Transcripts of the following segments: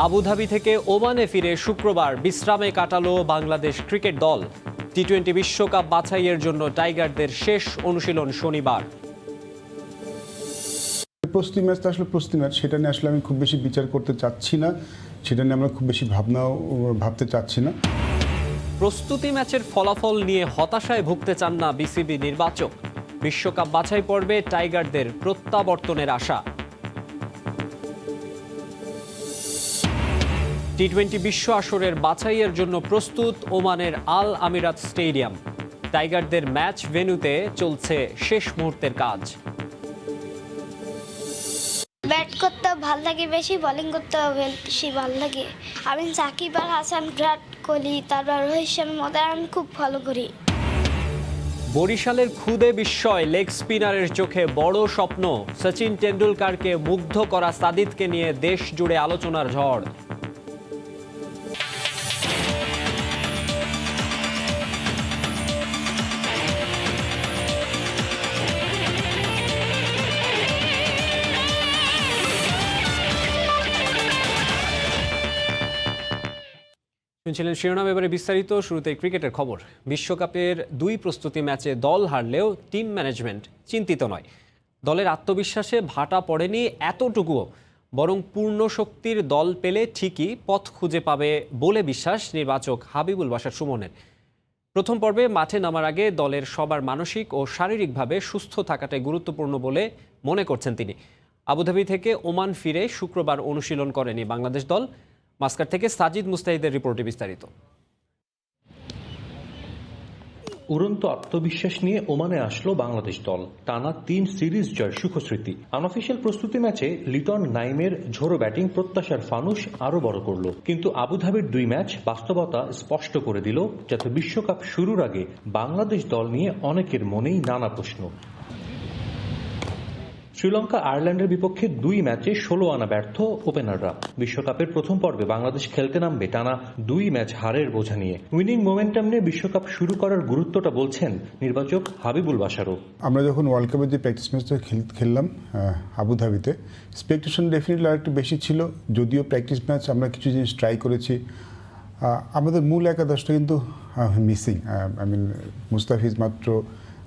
Abu Dhabi থেকে ওমানে ফিরে শুক্রবার বিশ্রামে কাটালো বাংলাদেশ ক্রিকেট দল। টি-20 বিশ্বকাপ বাছাইয়ের জন্য টাইগারদের শেষ অনুশীলন শনিবার। প্রস্তুতি ম্যাচটা আসলে প্রস্তুতি ম্যাচ, সেটা নিয়ে আসলে আমি খুব বেশি বিচার করতে চাচ্ছি না, সেটা নিয়ে আমরা খুব বেশি ভাবতে চাচ্ছি না। প্রস্তুতি ম্যাচের ফলাফল নিয়ে হতাশায় ভুগতে চান না বিসিবি নির্বাচক। বিশ্বকাপ বাছাই পর্বে টাইগারদের প্রত্যাবর্তনের আশা। টি-20 বিশ্ব আসরের বাছাইয়ের জন্য প্রস্তুত ওমানের আল আমিরাত স্টেডিয়াম। টাইগারদের ম্যাচ ভেন্যুতে চলছে শেষ মুহূর্তের কাজ। ব্যাট করতে ভাল লাগে বেশি, বোলিং করতে বেশি ভাল লাগে। আমি সাকিব আল হাসান, বিরাট কোহলি, তারপর রোহিত শর্মা আমি খুব ফলো করি। বরিশালের খুদে বিস্ময় লেগ স্পিনারের চোখে বড় স্বপ্ন। সচিন টেন্ডুলকারকে মুগ্ধ করা সাদিদকে নিয়ে দেশ জুড়ে আলোচনার ঝড়। শুনছিলেন শিরোনাম, এবারে বিস্তারিত। শুরুতে ক্রিকেটের খবর। বিশ্বকাপের 2 প্রস্তুতি ম্যাচে দল হারলেও টিম ম্যানেজমেন্ট চিন্তিত নয়। দলের আত্মবিশ্বাসে ভাটা পড়েনি এতটুকুও, বরং পূর্ণ শক্তির দল পেলে ঠিকই পথ খুঁজে পাবে বলে বিশ্বাস নির্বাচক হাবিবুল বাশার সুমনের। প্রথম পর্বে মাঠে নামার আগে দলের সবার মানসিক ও শারীরিকভাবে সুস্থ থাকাটাই গুরুত্বপূর্ণ বলে মনে করছেন তিনি। আবুধাবি থেকে ওমান ফিরে শুক্রবার অনুশীলন করেনি বাংলাদেশ দল। মাস্কাট থেকে সাজিদ মুস্তাহিদের রিপোর্টে বিস্তারিত। উড়ন্ত আত্মবিশ্বাস নিয়ে ওমানে আসলো বাংলাদেশ দল। টানা 3 সিরিজ জয়ের সুখস্মৃতি। আনঅফিশিয়াল প্রস্তুতি ম্যাচে লিটন নাইমের ঝোড়ো ব্যাটিং প্রত্যাশার ফানুস আরো বড় করলো, কিন্তু আবুধাবির 2 ম্যাচ বাস্তবতা স্পষ্ট করে দিল, যাতে বিশ্বকাপ শুরুর আগে বাংলাদেশ দল নিয়ে অনেকের মনেই নানা প্রশ্ন। শ্রীলঙ্কা আয়ারল্যান্ডের বিপক্ষে 2 ম্যাচে 16 আনা ব্যর্থ ওপেনাররা। বিশ্বকাপের প্রথম পর্বে বাংলাদেশ খেলতে নামবে টানা 2 ম্যাচ হারের বোঝা নিয়ে। উইনিং মোমেন্টাম নিয়ে বিশ্বকাপ শুরু করার গুরুত্বটা বলছেন নির্বাচক হাবিবুল বাশারও। আমরা যখন ওয়ার্ল্ড কাপের যে প্র্যাকটিস ম্যাচটা খেললাম আবুধাবিতে, এক্সপেকটেশন ডেফিনেটলি আরেকটু বেশি ছিল। যদিও প্র্যাকটিস ম্যাচ আমরা কিছু জিনিস ট্রাই করেছি, আমাদের মূল একাদশটা কিন্তু মিসিং। মুস্তাফিজ মাত্র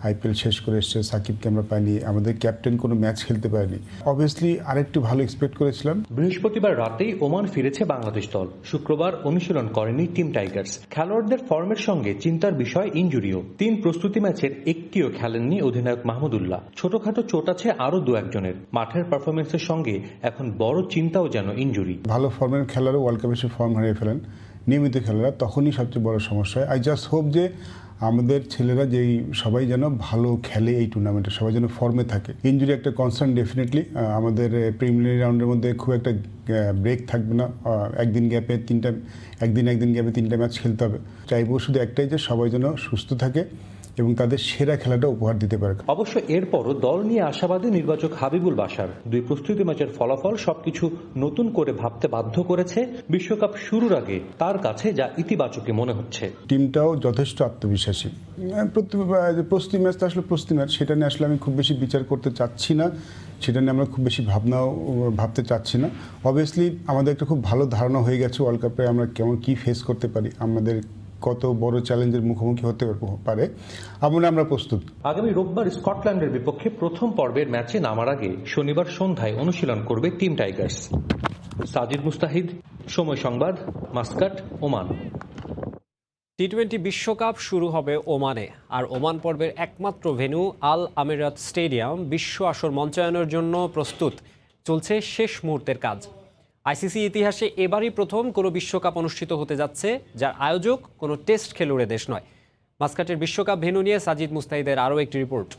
আইপিএল শেষ করে এসছে, সাকিবকে আমরা পাইনি, আমাদের ক্যাপ্টেন কোনো ম্যাচ খেলতে পারেনি। অবভিয়াসলি আরেকটু ভালো এক্সপেক্ট করেছিলাম। বৃহস্পতিবার রাতেই ওমান ফিরেছে বাংলাদেশ দল। শুক্রবার অনুশীলন করেনি টিম টাইগার্স। খেলোয়াড়দের ফর্মের সঙ্গে চিন্তার বিষয় ইনজুরিও। 3 প্রস্তুতি ম্যাচের একটিও খেলেননি অধিনায়ক মাহমুদুল্লাহ। ছোটখাটো চোট আছে আরো 2-1 জনের। মাঠের পারফরমেন্সের সঙ্গে এখন বড় চিন্তাও যেন ইনজুরি। ভালো ফর্মের খেলারও ওয়ার্ল্ড কাপে এসে ফর্ম হারিয়ে ফেলেন নিয়মিত খেলারা, তখনই সবচেয়ে বড় সমস্যা হয়। আই জাস্ট হোপ যে আমাদের ছেলেরা যেই সবাই যেন ভালো খেলে এই টুর্নামেন্টে, সবাই যেন ফর্মে থাকে। ইনজুরি একটা কনসার্ন ডেফিনেটলি। আমাদের প্রিলিমিনারি রাউন্ডের মধ্যে খুব একটা ব্রেক থাকবে না। একদিন গ্যাপে 3টা ম্যাচ খেলতে হবে। চাইবো শুধু একটাই, যে সবাই যেন সুস্থ থাকে এবং তাদের সেরা খেলাটা উপহার দিতে পারে। অবশ্য এরপরও দল নিয়ে আশাবাদী নির্বাচক হাবিবুল বাশার। 2 প্রস্তুতি ম্যাচের ফলাফল সবকিছু নতুন করে ভাবতে বাধ্য করেছে বিশ্বকাপ শুরুর আগে তার কাছে, যা ইতিবাচকই মনে হচ্ছে। টিমটাও যথেষ্ট আত্মবিশ্বাসী। প্রস্তুতি ম্যাচটা আসলে প্রস্তুতি ম্যাচ, সেটা নিয়ে আসলে আমি খুব বেশি বিচার করতে চাচ্ছি না, সেটা নিয়ে আমরা খুব বেশি ভাবতে চাচ্ছি না। অবভিয়াসলি আমাদের একটা খুব ভালো ধারণা হয়ে গেছে ওয়ার্ল্ড কাপে আমরা কি ফেস করতে পারি, আমাদের কত বড় চ্যালেঞ্জের মুখোমুখি হতে পারে, আমরা প্রস্তুত। আগামী রোববার স্কটল্যান্ডের বিপক্ষে প্রথম পর্বের ম্যাচে নামার আগে শনিবার সন্ধ্যায় অনুশীলন করবে টিম টাইগার্স। সাজিদ মুস্তাহিদ, সময় সংবাদ, মাস্কাট, ওমান। টি-20 বিশ্বকাপ শুরু হবে ওমানে, আর ওমান পর্বের একমাত্র ভেন্যু আল আমিরাত স্টেডিয়াম বিশ্ব আসর মঞ্চায়নের জন্য প্রস্তুত। চলছে শেষ মুহূর্তের কাজ। আইসিসি ইতিহাসে এবারই প্রথম কোনো বিশ্বকাপ অনুষ্ঠিত হতে যাচ্ছে যার আয়োজক কোনো টেস্ট খেলুড়ে দেশ নয়। মাস্কাটের বিশ্বকাপ ভেন্যু নিয়ে সাজিদ মুস্তাহিদের আরও একটি রিপোর্ট।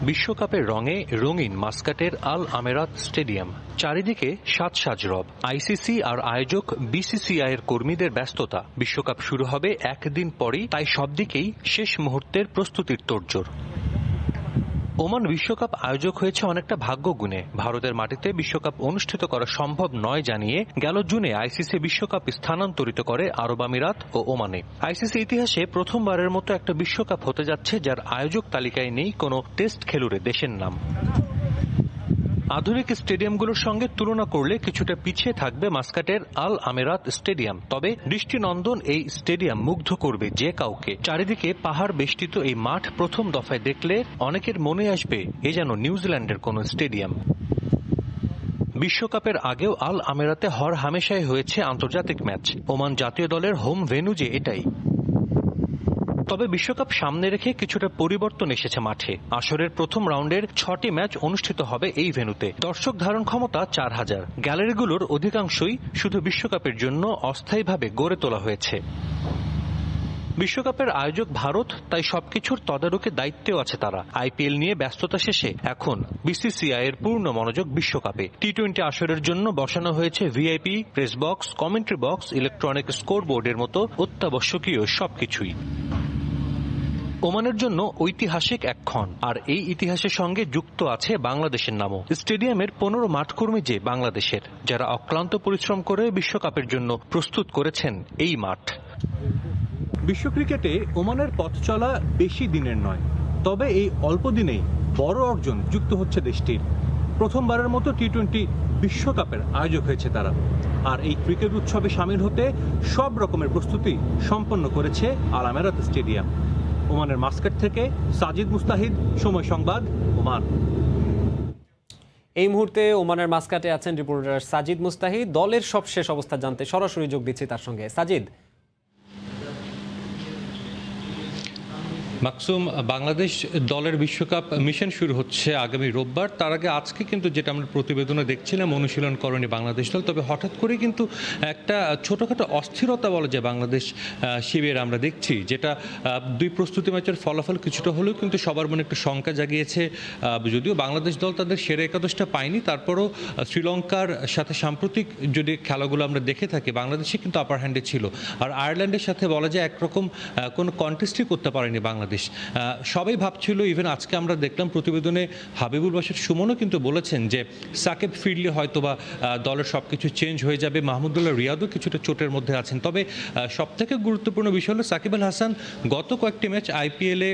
বিশ্বকাপের রঙে রঙিন মাস্কাটের আল আমিরাত স্টেডিয়াম। চারিদিকে সাজ রব। আইসিসি আর আয়োজক বিসিসিআই এর কর্মীদের ব্যস্ততা। বিশ্বকাপ শুরু হবে একদিন পরই, তাই সব দিকেই শেষ মুহূর্তের প্রস্তুতির তোড়জোড়। ওমান বিশ্বকাপ আয়োজক হয়েছে অনেকটা ভাগ্য গুণে। ভারতের মাটিতে বিশ্বকাপ অনুষ্ঠিত করা সম্ভব নয় জানিয়ে গেল জুনে আইসিসি বিশ্বকাপ স্থানান্তরিত করে আরব আমিরাত ও ওমানে। আইসিসি ইতিহাসে প্রথমবারের মতো একটা বিশ্বকাপ হতে যাচ্ছে যার আয়োজক তালিকায় নেই কোনো টেস্ট খেলুড়ে দেশের নাম। আধুনিক স্টেডিয়ামগুলোর সঙ্গে তুলনা করলে কিছুটা পিছিয়ে থাকবে মাস্কাটের আল আমেরাত স্টেডিয়াম। তবে দৃষ্টিনন্দন এই স্টেডিয়াম মুগ্ধ করবে যে কাউকে। চারিদিকে পাহাড় বেষ্টিত এই মাঠ প্রথম দফায় দেখলে অনেকের মনে আসবে এ যেন নিউজিল্যান্ডের কোনো স্টেডিয়াম। বিশ্বকাপের আগেও আল আমেরাতে হর হামেশাই হয়েছে আন্তর্জাতিক ম্যাচ। ওমান জাতীয় দলের হোম ভেন্যু যে এটাই। তবে বিশ্বকাপ সামনে রেখে কিছুটা পরিবর্তন এসেছে মাঠে। আসরের প্রথম রাউন্ডের 6টি ম্যাচ অনুষ্ঠিত হবে এই ভেন্যুতে। দর্শক ধারণ ক্ষমতা 4000। গ্যালারিগুলোর অধিকাংশই শুধু বিশ্বকাপের জন্য অস্থায়ীভাবে গড়ে তোলা হয়েছে। বিশ্বকাপের আয়োজক ভারত, তাই সবকিছুর তদারকি দায়িত্বেও আছে তারা। আইপিএল নিয়ে ব্যস্ততা শেষে এখন বিসিসিআই এর পূর্ণ মনোযোগ বিশ্বকাপে। টি-20 আসরের জন্য বসানো হয়েছে VIP, press box, commentary box, electronic স্কোরবোর্ডের মতো অত্যাবশ্যকীয় সবকিছুই। ওমানের জন্য ঐতিহাসিক এক ক্ষণ, আর এই ইতিহাসের সঙ্গে যুক্ত আছে বাংলাদেশের নামও। স্টেডিয়ামের 15 মাঠকর্মী যে বাংলাদেশের, যারা অক্লান্ত পরিশ্রম করে বিশ্বকাপের জন্য প্রস্তুত করেছেন এই মাঠ। বিশ্ব ক্রিকেটে ওমানের পথ চলা বেশি দিনের নয়, তবে এই অল্প দিনেই বড় অর্জন যুক্ত হচ্ছে দেশটির। প্রথমবারের মতো টি-20 বিশ্বকাপের আয়োজক হয়েছে তারা, আর এই ক্রিকেট উৎসবে সামিল হতে সব রকমের প্রস্তুতি সম্পন্ন করেছে আল আমেরাত স্টেডিয়াম। ওমানের মাস্কাট থেকে সাজিদ মুস্তাহিদ, সময় সংবাদ, ওমান। এই মুহূর্তে ওমানের মাস্কাটে আছেন রিপোর্টার সাজিদ মুস্তাহিদ। দলের সবশেষ অবস্থা জানতে সরাসরি যোগ দিচ্ছি তার সঙ্গে। সাজিদ। মাকসুম, বাংলাদেশ দলের বিশ্বকাপ মিশন শুরু হচ্ছে আগামী রোববার। তার আগে আজকে কিন্তু যেটা আমরা প্রতিবেদনে দেখছিলাম, অনুশীলন করেনি বাংলাদেশ দল। তবে হঠাৎ করে কিন্তু একটা ছোটোখাটো অস্থিরতা বলা যায় বাংলাদেশ শিবিরে আমরা দেখছি, যেটা দুই প্রস্তুতি ম্যাচের ফলাফল কিছুটা হলেও কিন্তু সবার মনে একটু শঙ্কা জাগিয়েছে। যদিও বাংলাদেশ দল তাদের সেরা একাদশটা পায়নি, তারপরও শ্রীলঙ্কার সাথে সাম্প্রতিক যদি খেলাগুলো আমরা দেখে থাকি, বাংলাদেশে কিন্তু আপার হ্যান্ডে ছিল। আর আয়ারল্যান্ডের সাথে বলা যায় একরকম কোনো কন্টেস্টই করতে পারেনি বাংলাদেশ। সবাই ভাবছিল, ইভেন আজকে আমরা দেখলাম প্রতিবেদনে হাবিবুল বাশার সুমনও কিন্তু বলেছেন যে সাকিব ফিরলে হয়তোবা দলের সব কিছু চেঞ্জ হয়ে যাবে। মাহমুদুল্লাহ রিয়াদও কিছুটা চোটের মধ্যে আছেন। তবে সবথেকে গুরুত্বপূর্ণ বিষয় হলো সাকিব আল হাসান গত কয়েকটি ম্যাচ আইপিএলে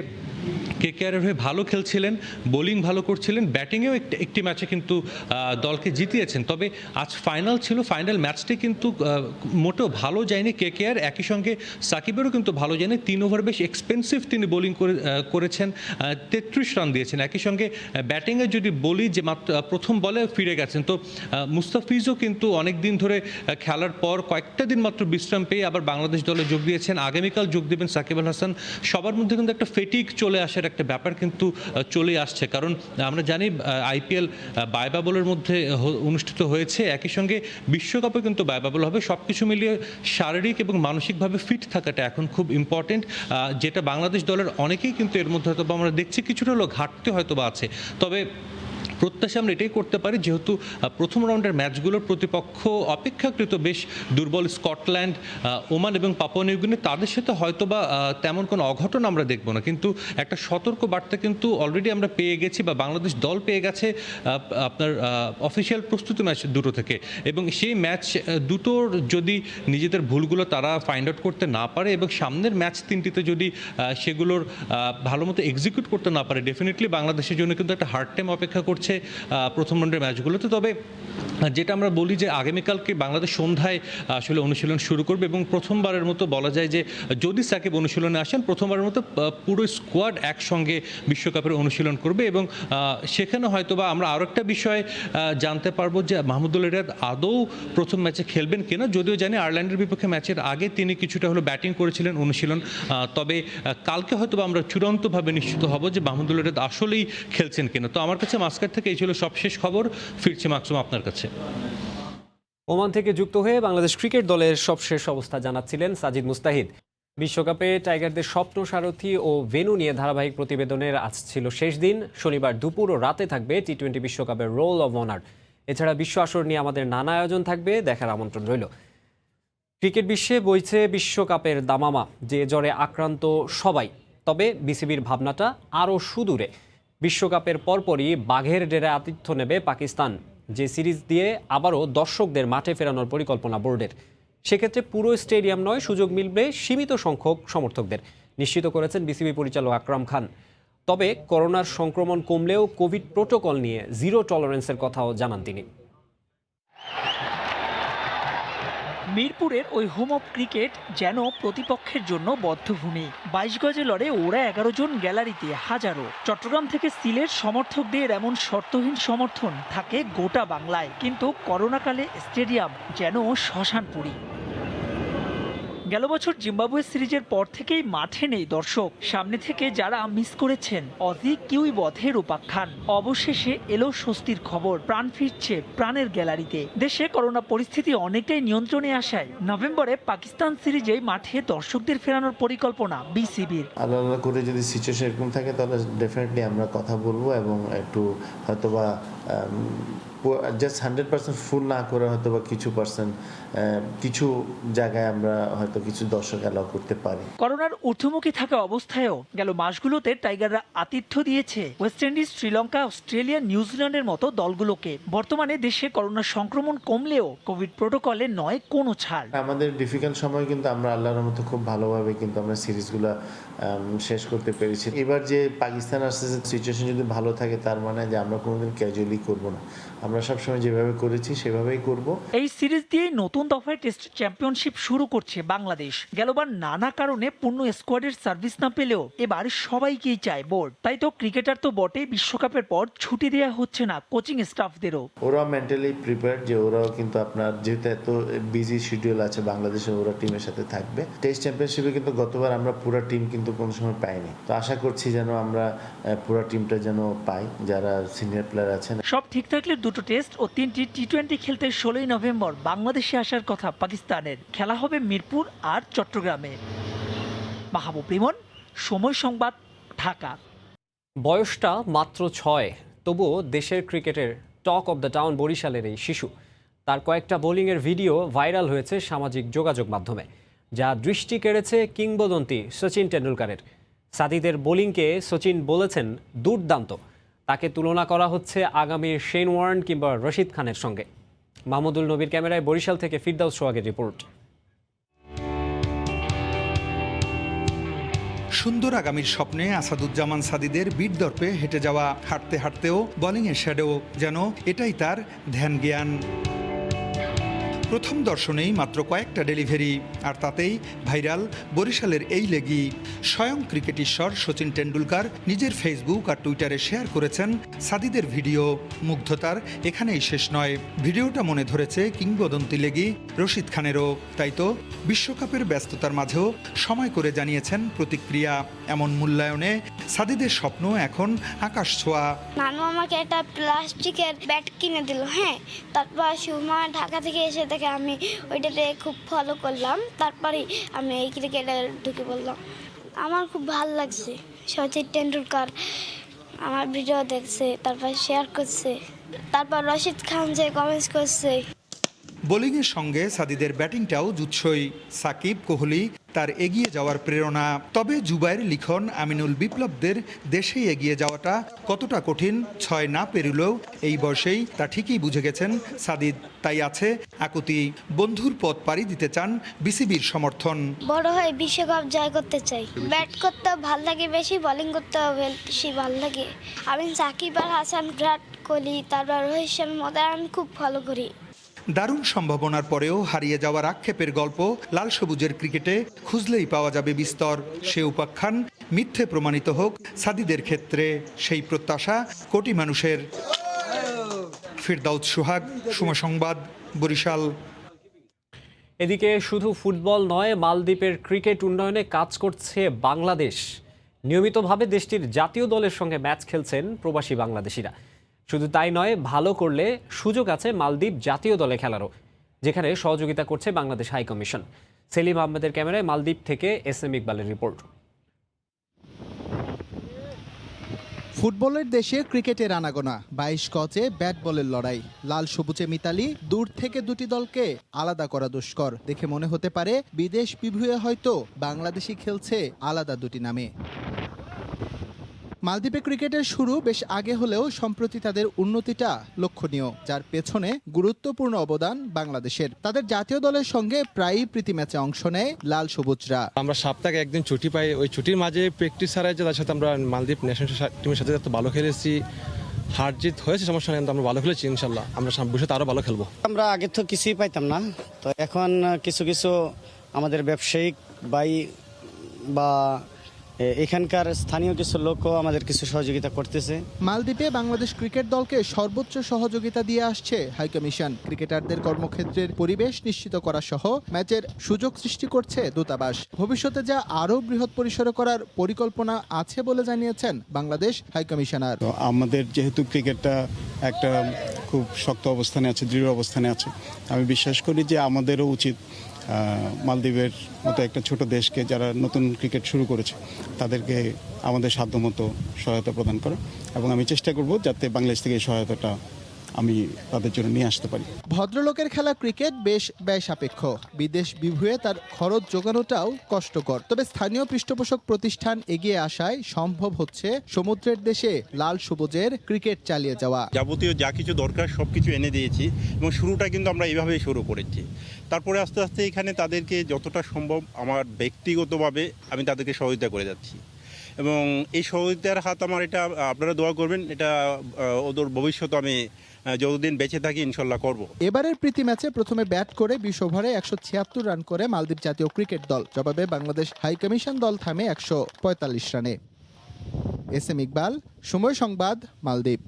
কেকেআরের হয়ে ভালো খেলছিলেন, বোলিং ভালো করছিলেন, ব্যাটিংয়েও একটি ম্যাচে কিন্তু দলকে জিতিয়েছেন। তবে আজ ফাইনাল ছিল, ফাইনাল ম্যাচটি কিন্তু মোটেও ভালো যায়নি কেকেআর। একই সঙ্গে সাকিবেরও কিন্তু ভালো যায়নি। 3 ওভার বেশ এক্সপেন্সিভ তিনি বোলিং করেছেন, 33 রান দিয়েছেন। একই সঙ্গে ব্যাটিংয়ে যদি বলি যে মাত্র প্রথম বলে ফিরে গেছেন। তো মুস্তাফিজও কিন্তু অনেক দিন ধরে খেলার পর কয়েকটা দিন মাত্র বিশ্রাম পেয়ে আবার বাংলাদেশ দলে যোগ দিয়েছেন। আগামীকাল যোগ দেবেন সাকিব আল হাসান। সবার মধ্যে কিন্তু একটা ফেটিক চলে আসার একটা ব্যাপার কিন্তু চলে আসছে, কারণ আমরা জানি আইপিএল বায়বাবলের মধ্যে অনুষ্ঠিত হয়েছে, একই সঙ্গে বিশ্বকাপে কিন্তু বায়বাবল হবে। সব কিছু মিলিয়ে শারীরিক এবং মানসিকভাবে ফিট থাকাটা এখন খুব ইম্পর্টেন্ট, যেটা বাংলাদেশ দলের অনেকেই কিন্তু এর মধ্যে হয়তো আমরা দেখছি কিছুটা হলো ঘাটতি হয়তো বা আছে। তবে প্রত্যাশা আমরা এটাই করতে পারি, যেহেতু প্রথম রাউন্ডের ম্যাচগুলোর প্রতিপক্ষ অপেক্ষাকৃত বেশ দুর্বল স্কটল্যান্ড, ওমান এবং পাপুয়া নিউগিনি, তাদের সাথে হয়তোবা তেমন কোনো অঘটন আমরা দেখব না। কিন্তু একটা সতর্ক বার্তা কিন্তু অলরেডি আমরা পেয়ে গেছি, বা বাংলাদেশ দল পেয়ে গেছে আপনার অফিসিয়াল প্রস্তুতি ম্যাচ দুটো থেকে। এবং সেই ম্যাচ দুটোর যদি নিজেদের ভুলগুলো তারা ফাইন্ড আউট করতে না পারে এবং সামনের ম্যাচ 3টিতে যদি সেগুলোর ভালো মতো এক্সিকিউট করতে না পারে, ডেফিনেটলি বাংলাদেশের জন্য কিন্তু একটা হার্ড টাইম অপেক্ষা করছে প্রথম রাউন্ডের ম্যাচগুলোতে। তবে যেটা আমরা বলি যে আগামীকালকে বাংলাদেশ সন্ধ্যায় আসলে অনুশীলন শুরু করবে এবং প্রথমবারের মতো বলা যায় যে যদি সাকিব অনুশীলনে আসেন, প্রথমবারের মতো পুরো স্কোয়াড একসঙ্গে বিশ্বকাপের অনুশীলন করবে। এবং সেখানে হয়তোবা আমরা আরও একটা বিষয় জানতে পারবো যে মাহমুদুল্লাহ রিয়াদ আদৌ প্রথম ম্যাচে খেলবেন কিনা। যদিও জানি আয়ারল্যান্ডের বিপক্ষে ম্যাচের আগে তিনি কিছুটা হলো ব্যাটিং করেছিলেন অনুশীলন, তবে কালকে হয়তোবা আমরা চূড়ান্তভাবে নিশ্চিত হব যে মাহমুদুল্লাহ রিয়াদ আসলেই খেলছেন কিনা। তো আমার কাছে মাস্কাট থেকে এই ছিল সবশেষ খবর। ফিরছি মাকসুম আপনার কাছে। ওমান থেকে যুক্ত হয়ে বাংলাদেশ ক্রিকেট দলের সবশেষ অবস্থা জানাচ্ছিলেন সাজিদ মুস্তাহিদ। বিশ্বকাপে টাইগারদের স্বপ্ন সারথি ও ভেন্যু নিয়ে ধারাবাহিক প্রতিবেদনের আজ ছিল শেষ দিন। শনিবার দুপুর ও রাতে থাকবে টি-20 বিশ্বকাপের রোল অব অনার। এছাড়া বিশ্ব আসর নিয়ে আমাদের নানা আয়োজন থাকবে, দেখার আমন্ত্রণ রইল। ক্রিকেট বিশ্বে বইছে বিশ্বকাপের দামামা, যে জ্বরে আক্রান্ত সবাই। তবে বিসিবির ভাবনাটা আরও সুদূরে। বিশ্বকাপের পরপরই বাঘের ডেরায় আতিথ্য নেবে পাকিস্তান, যে সিরিজ দিয়ে আবারও দর্শকদের মাঠে ফেরানোর পরিকল্পনা বোর্ডের। সেক্ষেত্রে পুরো স্টেডিয়াম নয়, সুযোগ মিলবে সীমিত সংখ্যক সমর্থকদের, নিশ্চিত করেছেন বিসিবি পরিচালক আকরাম খান। তবে করোনার সংক্রমণ কমলেও কোভিড প্রোটোকল নিয়ে জিরো টলারেন্সের কথাও জানান তিনি। মিরপুরের ওই হোম অফ ক্রিকেট যেন প্রতিপক্ষের জন্য বদ্ধভূমি। 22 গজে লড়ে ওরা 11 জন, গ্যালারিতে হাজারো। চট্টগ্রাম থেকে সিলেট সমর্থকদের এমন শর্তহীন সমর্থন থাকে গোটা বাংলায়, কিন্তু করোনাকালে স্টেডিয়াম যেন শ্মশানপুরী। গেল বছর জিম্বাবুয়ে সিরিজের পর থেকেই মাঠে নেই দর্শক। সামনে থেকে যারা মিস করেছেন অজি কিউইবথের উপাখ্যান। অবশেষে এলো স্বস্তির খবর, প্রাণ ফিরছে প্রাণের গ্যালারিতে। দেশে করোনা পরিস্থিতি অনেকটাই নিয়ন্ত্রণে আসায় নভেম্বরে পাকিস্তান সিরিজে মাঠে দর্শকদের ফেরানোর পরিকল্পনা বিসিবির। আলাদা করে যদি সিচুয়েশন এরকম থাকে তাহলে ডেফিনেটলি আমরা কথা বলবো এবং একটু হয়তোবা জাস্ট 100% ফুল না করে হয়তোবা কিছু পার্সেন্ট কিছু জায়গায় আমরা হয়তো কিছু দর্শক অ্যালাউ করতে পারি। করোনার ঊর্ধ্বমুখী থাকা অবস্থায়ও গেল মাসগুলোতে টাইগাররা আতিথ্য দিয়েছে ওয়েস্ট ইন্ডিজ, শ্রীলঙ্কা, অস্ট্রেলিয়া, নিউজিল্যান্ডের মতো দলগুলোকে। বর্তমানে দেশে করোনা সংক্রমণ কমলেও কোভিড প্রোটোকলে নয় কোনো ছাড়। আমাদের ডিফিকাল্ট সময় কিন্তু আমরা আল্লাহর মতো খুব ভালোভাবে কিন্তু আমরা সিরিজগুলো শেষ করতে পেরেছি। এবার যে পাকিস্তান আসছে সিচুয়েশন যদি ভালো থাকে তার মানে যে আমরা কোনোদিন ক্যাজুয়ালি করব না, আমরা সবসময় যেভাবে করেছি সেভাবেই করব। এই সিরিজ দিয়েই নতুন দফায় টেস্ট চ্যাম্পিয়নশিপ শুরু করছে বাংলাদেশ। গেলবার নানা কারণে পূর্ণ স্কোয়াডের সার্ভিস না পেলেও এবার সবাইকেই চায় বোর্ড। তাই তো ক্রিকেটার তো বটেই, বিশ্বকাপের পর ছুটি দেওয়া হচ্ছে না কোচিং স্টাফদেরও। ওরা মেন্টালি প্রিপেয়ার্ড যে ওরাও কিন্তু আপনার যেহেতু এত বিজি শিডিউল আছে বাংলাদেশে, ওরা টিমের সাথে থাকবে। টেস্ট চ্যাম্পিয়নশিপে কিন্তু গতবার আমরা পুরো টিম কিন্তু কোনো সময় পাইনি, তো আশা করছি যেন আমরা পুরো টিমটা যেন পাই যারা সিনিয়র প্লেয়ার আছেন। সব ঠিক থাকলে দুটো টেস্ট ও 3টি টি-20 খেলতে 16 নভেম্বর বাংলাদেশে আসার কথা পাকিস্তানের। খেলা হবে মিরপুর আর চট্টগ্রামে। মাহবুব রিমন, সময় সংবাদ, ঢাকা। বয়সটা মাত্র 6, তবুও দেশের ক্রিকেটের টক অব দ্য টাউন বরিশালের এই শিশু। তার কয়েকটা বোলিংয়ের ভিডিও ভাইরাল হয়েছে সামাজিক যোগাযোগ মাধ্যমে, যা দৃষ্টি কেড়েছে কিংবদন্তি সচিন টেন্ডুলকারের। সাদিদের বোলিংকে সচিন বলেছেন দুর্দান্ত। তাকে তুলনা করা হচ্ছে আগামীর শেন ওয়ার্ন কিংবা রশিদ খানের সঙ্গে। মাহমুদুল নবীর ক্যামেরায় বরিশাল থেকে ফিরদাউস সোহাগের রিপোর্ট। সুন্দর আগামীর স্বপ্নে আসাদুজ্জামান সাদিদের বীরদর্পে হেঁটে যাওয়া, হাঁটতে হাঁটতেও বোলিংয়ের শ্যাডো, যেন এটাই তার ধ্যান জ্ঞান। প্রথম দর্শনেই মাত্র কয়েকটা ডেলিভারি, আর তাতেই ভাইরাল বরিশালের এই লেগি। স্বয়ং ক্রিকেট ঈশ্বর সচিন টেন্ডুলকার নিজের ফেসবুক আর টুইটারে শেয়ার করেছেন সাদিদের ভিডিও। মুগ্ধতার এখানেই শেষ নয়, ভিডিওটা মনে ধরেছে কিংবদন্তি লেগি রশিদ খানেরও। তাই তো বিশ্বকাপের ব্যস্ততার মাঝেও সময় করে জানিয়েছেন প্রতিক্রিয়া। এমন মূল্যায়নে সাদিদের স্বপ্ন এখন আকাশ ছোঁয়া। নানু আমাকে একটা প্লাস্টিকের ব্যাট কিনে দিল, হ্যাঁ। তারপর সুমা ঢাকা থেকে এসে দেখে আমি ওইটাতে খুব ফলো করলাম, তারপরে আমি এই ক্রিকেটে ঢুকে পড়লাম। আমার খুব ভালো লাগছে, সচিন টেন্ডুলকার আমার ভিডিও দেখছে, তারপর শেয়ার করছে, তারপর রশিদ খান যে কমেন্টস করছে। বোলিংয়ের সঙ্গে সাদিদের ব্যাটিংটাও জুৎসই। সাকিব, কোহলি তার এগিয়ে যাওয়ার প্রেরণা। তবে জুবাইর লিখন, আমিনুল বিপ্লবদের দেশেই এগিয়ে যাওয়াটা কতটা কঠিন 6 না পেরুলেও এই বয়সেই তা ঠিকই বুঝে গেছেন সাদিদ। তাই আছে আকুতি, বন্ধুর পথ পাড়ি দিতে চান বিসিবির সমর্থন। বড় হয়ে বিশ্বকাপ জয় করতে চাই। ব্যাট করতে ভাল লাগে বেশি, বোলিং করতে বেশি ভাল লাগে। আমি সাকিব আর হাসান, বিরাট কোহলি, তারপর রোহিত শর্মা আমি খুব ফলো করি। দারুণ সম্ভাবনার পরেও হারিয়ে যাওয়ার আক্ষেপের গল্প লাল সবুজের ক্রিকেটে খুঁজলেই পাওয়া যাবে বিস্তর। সে উপাখ্যান মিথ্যে প্রমাণিত হোক সাদিদের ক্ষেত্রে, সেই প্রত্যাশা কোটি মানুষের। ফিরদাউস সোহাগ, সময় সংবাদ, বরিশাল। এদিকে শুধু ফুটবল নয়, মালদ্বীপের ক্রিকেট উন্নয়নে কাজ করছে বাংলাদেশ। নিয়মিতভাবে দেশটির জাতীয় দলের সঙ্গে ম্যাচ খেলছেন প্রবাসী বাংলাদেশিরা। শুধু তাই নয়, ভালো করলে সুযোগ আছে মালদ্বীপ জাতীয় দলে খেলারও, যেখানে সহযোগিতা করছে বাংলাদেশ হাই কমিশন। সেলিম আহমেদের ক্যামেরায় মালদ্বীপ থেকে SM ইকবালের রিপোর্ট। ফুটবলের দেশে ক্রিকেটের আনাগোনা, 22 গজে ব্যাট বলের লড়াই। লাল সবুজে মিতালি, দূর থেকে দুটি দলকে আলাদা করা দুষ্কর। দেখে মনে হতে পারে বিদেশ বিভুঁয়ে হয়তো বাংলাদেশি খেলছে আলাদা দুটি নামে। মালদ্বীপে ক্রিকেটের শুরু বেশ আগে হলেও সম্প্রতি তাদের উন্নতিটা লক্ষণীয়, যার পেছনে গুরুত্বপূর্ণ অবদান বাংলাদেশের। তাদের জাতীয় দলের সঙ্গে প্রায়ই প্রীতি ম্যাচে অংশ নেয় লাল সবুজরা। আমরা সপ্তাহে একদিন ছুটি পাই, ওই ছুটির মাঝে প্র্যাকটিস ছাড়াই যে তার সাথে আমরা মালদ্বীপ ন্যাশনাল টিমের সাথে এত ভালো খেলেছি। হার জিত হয়েছে সমস্যা নেই, কিন্তু আমরা ভালো খেলেছি, ইনশাল্লাহ আমরা ভবিষ্যতে আরও ভালো খেলবো। আমরা আগে তো কিছুই পাইতাম না, তো এখন কিছু কিছু আমাদের ব্যবসায়িক বা এখানকার স্থানীয় কিছু লোকও আমাদের কিছু সহযোগিতা করতেছে। মালদ্বীপে বাংলাদেশ ক্রিকেট দলকে সর্বোচ্চ সহযোগিতা দিয়ে আসছে হাইকমিশন। ক্রিকেটারদের কর্মক্ষেত্রের পরিবেশ নিশ্চিত করা সহ ম্যাচের সুযোগ সৃষ্টি করছে দূতাবাস। ভবিষ্যতে যা আরও বৃহৎ পরিসরে করার পরিকল্পনা আছে বলে জানিয়েছেন বাংলাদেশ হাইকমিশনার। আমাদের যেহেতু ক্রিকেটটা একটা খুব শক্ত অবস্থানে আছে, দৃঢ় অবস্থানে আছে, আমি বিশ্বাস করি যে আমাদেরও উচিত মালদ্বীপের মতো একটা ছোট দেশকে যারা নতুন ক্রিকেট শুরু করেছে তাদেরকে আমাদের সাধ্যমতো সহায়তা প্রদান করা, এবং আমি চেষ্টা করব যাতে বাংলাদেশ থেকে এই সহায়তাটা আমি তাদের জন্য নিয়ে আসতে পারি। ভদ্রলোকের খেলা ক্রিকেট বেশ ব্যয় সাপেক্ষ, বিদেশ বিভুঁয়ে তার খরচ জোগানোটাও কষ্টকর। তবে স্থানীয় পৃষ্ঠপোষক প্রতিষ্ঠান এগিয়ে আসায় সম্ভব হচ্ছে সমুদ্রের দেশে লাল সবুজের ক্রিকেট চালিয়ে যাওয়া। যাবতীয় যা কিছু দরকার সবকিছু এনে দিয়েছি, এবং শুরুটা কিন্তু আমরা এইভাবেই শুরু করেছি। তারপরে আস্তে আস্তে এখানে তাদেরকে যতটা সম্ভব আমার ব্যক্তিগতভাবে আমি তাদেরকে সহযোগিতা করে যাচ্ছি, এবং এই সহযোগিতার হাত আমার, এটা আপনারা দোয়া করবেন, এটা ওদের ভবিষ্যতে আমি যতদিন বেঁচে থাকি ইনশাল্লাহ করব। এবারের প্রীতি ম্যাচে প্রথমে ব্যাট করে 20 ওভারে 176 রান করে মালদ্বীপ জাতীয় ক্রিকেট দল। জবাবে বাংলাদেশ হাইকমিশন দল থামে 145 রানে। এস এম ইকবাল, সময় সংবাদ, মালদ্বীপ।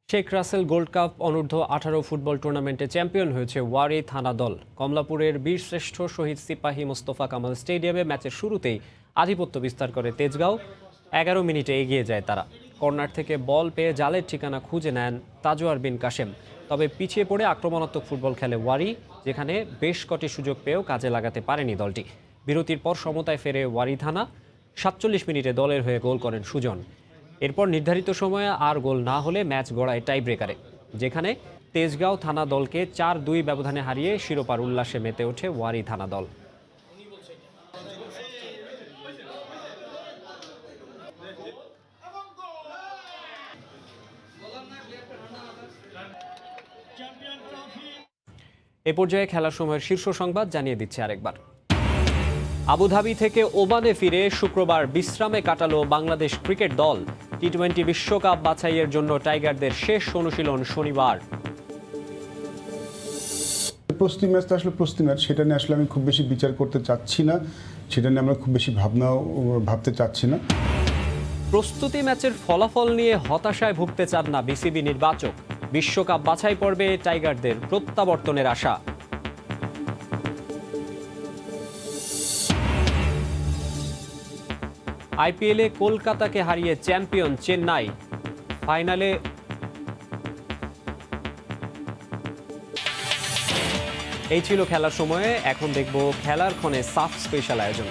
শেখ রাসেল গোল্ড কাপ অনূর্ধ্ব 18 ফুটবল টুর্নামেন্টে চ্যাম্পিয়ন হয়েছে ওয়ারি থানা দল। কমলাপুরের বীরশ্রেষ্ঠ শহীদ সিপাহী মোস্তফা কামাল স্টেডিয়ামে ম্যাচের শুরুতেই আধিপত্য বিস্তার করে তেজগাঁও। 11 মিনিটে এগিয়ে যায় তারা। কর্নার থেকে বল পেয়ে জালের ঠিকানা খুঁজে নেন তাজওয়ার বিন কাশেম। তবে পিছিয়ে পড়ে আক্রমণাত্মক ফুটবল খেলে ওয়ারি, যেখানে বেশ কটি সুযোগ পেয়েও কাজে লাগাতে পারেনি দলটি। বিরতির পর সমতায় ফেরে ওয়ারি থানা। 47 মিনিটে দলের হয়ে গোল করেন সুজন। এরপর নির্ধারিত সময়ে আর গোল না হলে ম্যাচ গড়ায় টাই ব্রেকারে, যেখানে তেজগাঁও থানা দলকে 4-2 ব্যবধানে হারিয়ে শিরোপার উল্লাসে মেতে ওঠে ওয়ারি থানা দল। এ পর্যায়ে খেলার সময়ের শীর্ষ সংবাদ জানিয়ে দিচ্ছে আরেকবার। আবুধাবি থেকে ওমানে ফিরে শুক্রবার বিশ্রামে কাটালো বাংলাদেশ ক্রিকেট দল। টি-20 বিশ্বকাপ বাছাইয়ের জন্য টাইগারদের শেষ অনুশীলন শনিবার। প্রস্তুতি ম্যাচটা আসলে প্রস্তুতি ম্যাচ, সেটা নিয়ে আসলে আমি খুব বেশি বিচার করতে চাচ্ছি না, সেটা নিয়ে আমরা খুব বেশি ভাবতে চাচ্ছি না। প্রস্তুতি ম্যাচের ফলাফল নিয়ে হতাশায় ভুগতে চান না বিসিবি নির্বাচক। বিশ্বকাপ বাছাই পর্বে টাইগারদের প্রত্যাবর্তনের আশা। আইপিএলে কলকাতাকে হারিয়ে চ্যাম্পিয়ন চেন্নাই। ফাইনালে এই ছিল খেলার সময়ে। এখন দেখব খেলার ক্ষণে সাফ স্পেশাল আয়োজন।